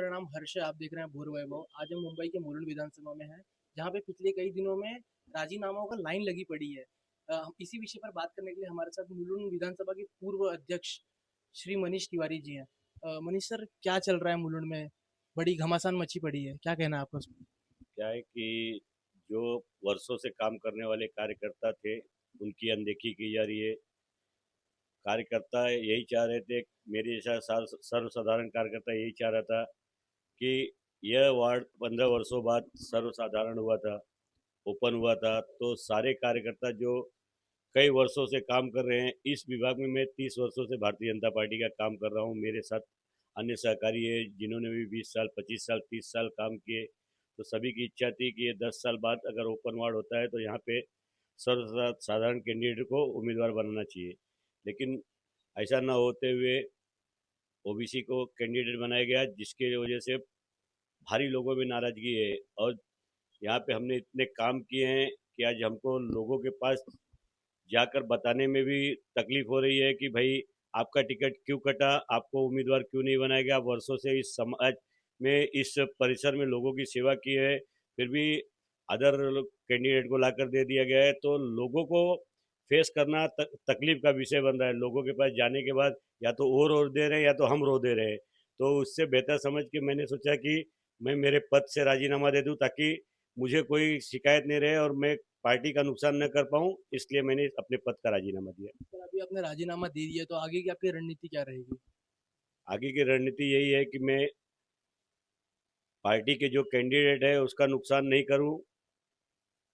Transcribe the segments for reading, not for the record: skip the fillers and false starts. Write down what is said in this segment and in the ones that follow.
मेरा नाम हर्ष है। आप देख रहे हैं भोर वैभव। आज हम मुंबई के मुलुंड विधानसभा में हैं, जहाँ पे पिछले कई दिनों में राजीनामाओं का लाइन लगी पड़ी है। हम इसी विषय पर बात करने के लिए हमारे साथ मुलुंड विधानसभा के पूर्व अध्यक्ष श्री मनीष तिवारी जी हैं। मनीष सर, क्या चल रहा है मुलुंड में? बड़ी घमासान मची पड़ी है, क्या कहना है आपका उसमें? क्या है कि जो वर्षों से काम करने वाले कार्यकर्ता थे उनकी अनदेखी की जा रही है। कार्यकर्ता यही चाह रहे थे, मेरे जैसा सर्वसाधारण कार्यकर्ता यही चाह रहा था कि यह वार्ड 15 वर्षों बाद सर्वसाधारण हुआ था, ओपन हुआ था। तो सारे कार्यकर्ता जो कई वर्षों से काम कर रहे हैं इस विभाग में, मैं 30 वर्षों से भारतीय जनता पार्टी का काम कर रहा हूँ। मेरे साथ अन्य सहकारी है जिन्होंने भी 20 साल, 25 साल, 30 साल काम किए। तो सभी की इच्छा थी कि ये 10 साल बाद अगर ओपन वार्ड होता है तो यहाँ पे सर्वसाधारण कैंडिडेट को उम्मीदवार बनाना चाहिए। लेकिन ऐसा ना होते हुए ओबीसी को कैंडिडेट बनाया गया, जिसके वजह से भारी लोगों में नाराजगी है। और यहाँ पे हमने इतने काम किए हैं कि आज हमको लोगों के पास जाकर बताने में भी तकलीफ हो रही है कि भाई आपका टिकट क्यों कटा, आपको उम्मीदवार क्यों नहीं बनाया गया। वर्षों से इस समाज में, इस परिसर में लोगों की सेवा की है, फिर भी अदर कैंडिडेट को लाकर दे दिया गया है। तो लोगों को फेस करना तकलीफ का विषय बन रहा है। लोगों के पास जाने के बाद या तो वो रो दे रहे हैं या तो हम रो दे रहे हैं। तो उससे बेहतर समझ के मैंने सोचा कि मैं मेरे पद से राजीनामा दे दूं, ताकि मुझे कोई शिकायत नहीं रहे और मैं पार्टी का नुकसान न कर पाऊं। इसलिए मैंने अपने पद का राजीनामा दिया। सर, अभी आपने राजीनामा दे दिया, तो आगे की आपकी रणनीति क्या रहेगी? आगे की रणनीति यही है कि मैं पार्टी के जो कैंडिडेट है उसका नुकसान नहीं करूं,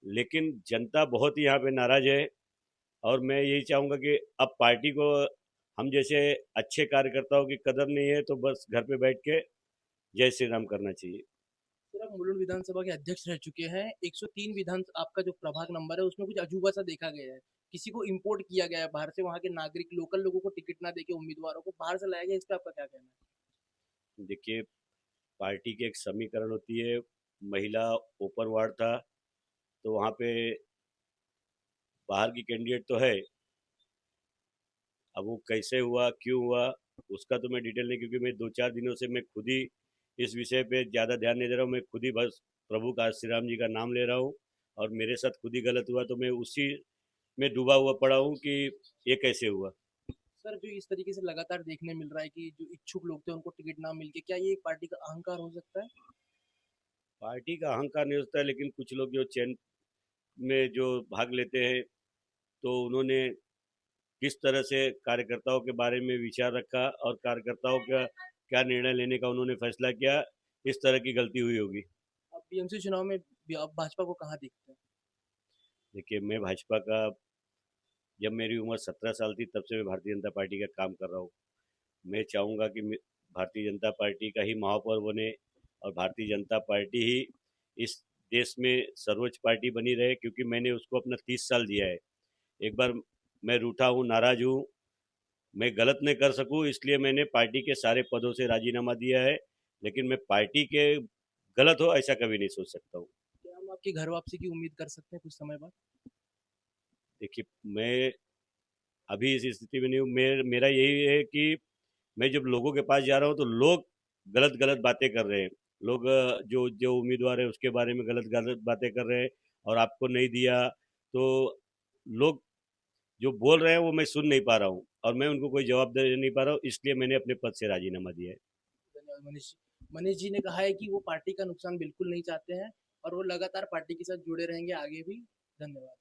लेकिन जनता बहुत ही यहाँ पे नाराज है। और मैं यही चाहूँगा कि अब पार्टी को हम जैसे अच्छे कार्यकर्ताओं की कदर नहीं है तो बस घर पे बैठ के जय श्री राम करना चाहिए। सर, आप मुलुंड विधानसभा के अध्यक्ष रह चुके हैं। 103 विधान आपका जो प्रभाग नंबर है, उसमें कुछ अजूबा सा देखा गया है। किसी को इंपोर्ट किया गया है बाहर से, वहां के नागरिक लोकल लोगों को टिकट ना देके उम्मीदवारों को बाहर से लाया गया। इस पे आपका क्या कहना है? देखिए, पार्टी की एक समीकरण होती है। महिला ओपन वार्ड था तो वहाँ पे बाहर की कैंडिडेट तो है। अब वो कैसे हुआ, क्यों हुआ, उसका तो मैं डिटेल नहीं, क्योंकि मैं 2-4 दिनों से मैं खुद ही इस विषय पे ज़्यादा ध्यान नहीं दे रहा हूँ। मैं खुद ही बस प्रभु का श्री राम जी का नाम ले रहा हूँ। और मेरे साथ खुद ही गलत हुआ तो मैं उसी में डूबा हुआ पड़ा हूँ कि ये कैसे हुआ। सर, जो इस तरीके से लगातार देखने मिल रहा है कि जो इच्छुक लोग थे उनको टिकट ना मिल के, क्या ये एक पार्टी का अहंकार हो सकता है? पार्टी का अहंकार नहीं होता है, लेकिन कुछ लोग जो चयन में जो भाग लेते हैं, तो उन्होंने किस तरह से कार्यकर्ताओं के बारे में विचार रखा और कार्यकर्ताओं का क्या निर्णय लेने का उन्होंने फैसला किया, इस तरह की गलती हुई होगी। अब बीएमसी चुनाव में आप भाजपा को कहाँ देखते हैं? देखिए, मैं भाजपा का, जब मेरी उम्र 17 साल थी तब से मैं भारतीय जनता पार्टी का काम कर रहा हूँ। मैं चाहूँगा कि भारतीय जनता पार्टी का ही महापौर बने और भारतीय जनता पार्टी ही इस देश में सर्वोच्च पार्टी बनी रहे, क्योंकि मैंने उसको अपना 30 साल दिया है। एक बार मैं रूठा हूँ, नाराज हूँ, मैं गलत नहीं कर सकूँ, इसलिए मैंने पार्टी के सारे पदों से राजीनामा दिया है। लेकिन मैं पार्टी के गलत हो ऐसा कभी नहीं सोच सकता हूँ। क्या हम आपकी घर वापसी की उम्मीद कर सकते हैं कुछ समय बाद? देखिए, मैं अभी इस स्थिति में नहीं हूँ। मेरा यही है कि मैं जब लोगों के पास जा रहा हूँ तो लोग गलत गलत बातें कर रहे हैं। लोग जो जो उम्मीदवार है उसके बारे में गलत गलत बातें कर रहे हैं और आपको नहीं दिया। तो लोग जो बोल रहे हैं वो मैं सुन नहीं पा रहा हूँ और मैं उनको कोई जवाब दे नहीं पा रहा हूँ, इसलिए मैंने अपने पद से राजीनामा दिया है। धन्यवाद मनीष। मनीष जी ने कहा है कि वो पार्टी का नुकसान बिल्कुल नहीं चाहते हैं और वो लगातार पार्टी के साथ जुड़े रहेंगे आगे भी। धन्यवाद।